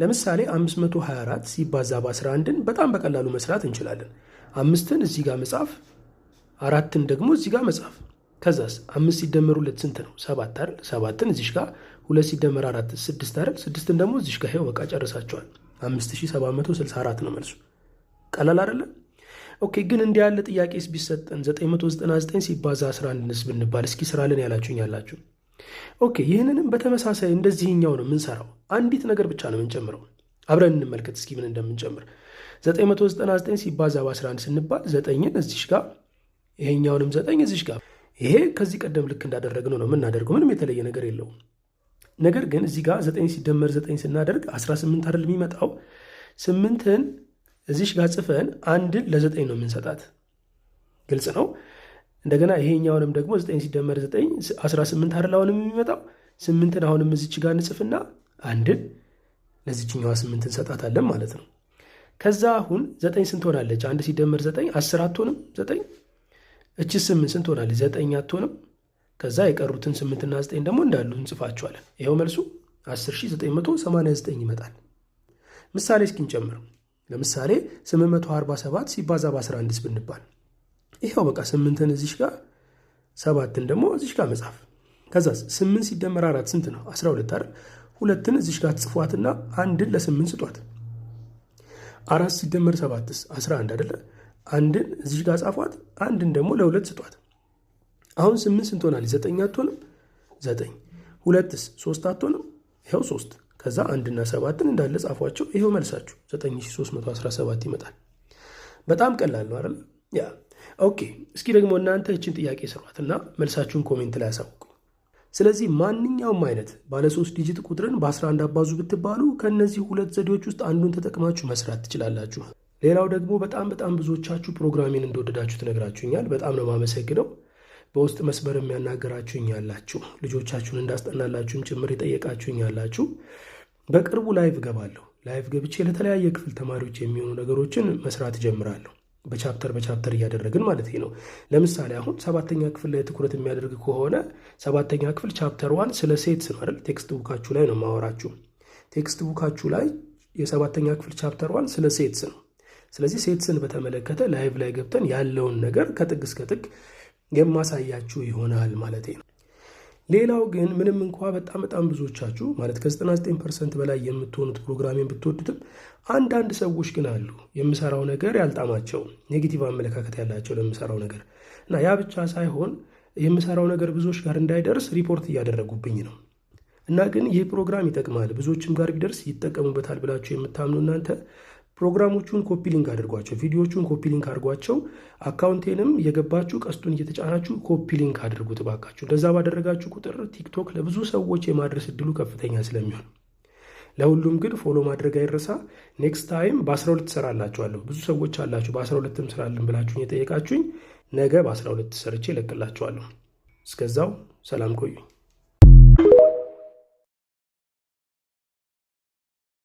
ለምሳሌ 524 ሲባዛ በ11ን በጣም በቀላሉ መስራት እንችላለን። 5ን እዚህ ጋር መጻፍ፣ 4ን ደግሞ እዚህ ጋር መጻፍ። ከዛስ 5 ሲደመር 2 ስንት ነው? 7 አይደል? 7ን እዚህ ጋር 2 ሲደመር 4 6 አይደል? 6ን ደግሞ እዚህ ጋር ይኸው በቃ ጨርሳቸዋል። 5764 ነው መልሱ። ቀላል አይደለ? ኦኬ፣ ግን እንዲህ ያለ ጥያቄስ ቢሰጠን 999 ሲባዛ 11ንስ ብንባል እስኪ ስራልን ያላችሁኝ ያላችሁ። ኦኬ፣ ይህንንም በተመሳሳይ እንደዚህኛው ነው የምንሰራው። አንዲት ነገር ብቻ ነው የምንጨምረው። አብረን እንመልከት እስኪ ምን እንደምንጨምር። 999 ሲባዛ በ11 ስንባል 9ን እዚህ ጋር ይሄኛውንም 9 እዚህ ጋር። ይሄ ከዚህ ቀደም ልክ እንዳደረግነው ነው የምናደርገው። ምንም የተለየ ነገር የለውም። ነገር ግን እዚህ ጋር 9 ሲደመር 9 ስናደርግ 18 አይደል የሚመጣው? 8ን እዚህ ጋር ጽፈን 1ን ለ9 ነው የምንሰጣት። ግልጽ ነው። እንደገና ይሄኛውንም ደግሞ 9 ሲደመር 9 18 አይደል አሁንም የሚመጣው? 8ን አሁንም እዚች ጋር እንጽፍና 1ን ለዚችኛዋ 8 እንሰጣታለን ማለት ነው። ከዛ አሁን 9 ስንት ሆናለች? 1 ሲደመር 9 10 አትሆንም? 9 እቺ 8 ስንት ሆናለች? 9 አትሆንም? ከዛ የቀሩትን 8 እና 9 ደግሞ እንዳሉ እንጽፋቸዋለን። ይኸው መልሱ 10989 ይመጣል። ምሳሌ እስኪ እንጨምረው። ለምሳሌ 847 ሲባዛ በ11ስ ብንባል ይኸው በቃ 8ን እዚህ ጋር 7ን ደግሞ እዚህ ጋር መጻፍ። ከዛ 8 ሲደመር 4 ስንት ነው? 12 አይደል? 2ን እዚህ ጋር ትጽፏትና 1ን ለ8 ስጧት። 4 ሲደመር 7ስ 11 አይደለ? 1ን እዚህ ጋር ጻፏት፣ 1ን ደግሞ ለ2 ስጧት። አሁን 8 ስንት ሆናለች? 9 አትሆንም? 9 2ስ 3 አትሆንም? ይኸው 3። ከዛ 1 እና 7ን እንዳለ ጻፏቸው። ይኸው መልሳችሁ 9317 ይመጣል። በጣም ቀላል ነው አይደል? ያ ኦኬ። እስኪ ደግሞ እናንተ እችን ጥያቄ ስሯትና መልሳችሁን ኮሜንት ላይ ያሳውቁ። ስለዚህ ማንኛውም አይነት ባለ 3 ዲጂት ቁጥርን በ11 አባዙ ብትባሉ ከእነዚህ ሁለት ዘዴዎች ውስጥ አንዱን ተጠቅማችሁ መስራት ትችላላችሁ። ሌላው ደግሞ በጣም ብዙዎቻችሁ ፕሮግራሚን እንደወደዳችሁ ትነግራችሁኛል። በጣም ነው የማመሰግነው። በውስጥ መስመር የሚያናገራችሁኝ ያላችሁ፣ ልጆቻችሁን እንዳስጠናላችሁም ጭምር የጠየቃችሁኝ ያላችሁ፣ በቅርቡ ላይቭ ገባለሁ። ላይቭ ገብቼ ለተለያየ ክፍል ተማሪዎች የሚሆኑ ነገሮችን መስራት ጀምራለሁ። በቻፕተር እያደረግን ማለት ነው። ለምሳሌ አሁን 7ኛ ክፍል ላይ ትኩረት የሚያደርግ ከሆነ 7ኛ ክፍል ቻፕተር 1 ስለ ሴትስ ነው አይደል? ቴክስት ቡካችሁ ላይ ነው ማወራችሁ። ቴክስት ቡካችሁ ላይ የ7ኛ ክፍል ቻፕተር 1 ስለ ሴትስ ነው። ስለዚህ ሴትስን በተመለከተ ላይቭ ላይ ገብተን ያለውን ነገር ከጥግ እስከ ጥግ የማሳያችሁ ይሆናል ማለት ነው። ሌላው ግን ምንም እንኳ በጣም ብዙዎቻችሁ ማለት ከ99% በላይ የምትሆኑት ፕሮግራሚን ብትወዱትም አንዳንድ ሰዎች ግን አሉ የምሰራው ነገር ያልጣማቸው፣ ኔጌቲቭ አመለካከት ያላቸው ለምሰራው ነገር እና ያ ብቻ ሳይሆን የምሰራው ነገር ብዙዎች ጋር እንዳይደርስ ሪፖርት እያደረጉብኝ ነው። እና ግን ይህ ፕሮግራም ይጠቅማል፣ ብዙዎችም ጋር ቢደርስ ይጠቀሙበታል ብላችሁ የምታምኑ እናንተ ፕሮግራሞቹን ኮፒ ሊንክ አድርጓቸው፣ ቪዲዮቹን ኮፒ ሊንክ አድርጓቸው። አካውንቴንም የገባችሁ ቀስቱን እየተጫናችሁ ኮፒ ሊንክ አድርጉት ባካችሁ። እንደዛ ባደረጋችሁ ቁጥር ቲክቶክ ለብዙ ሰዎች የማድረስ እድሉ ከፍተኛ ስለሚሆን፣ ለሁሉም ግን ፎሎ ማድረግ አይረሳ። ኔክስት ታይም በ12 ሰራላችኋለሁ። ብዙ ሰዎች አላችሁ በ12ም ስራልን ብላችሁኝ የጠየቃችሁኝ። ነገ በ12 ሰርቼ እለቅላችኋለሁ። እስከዛው ሰላም ቆዩኝ።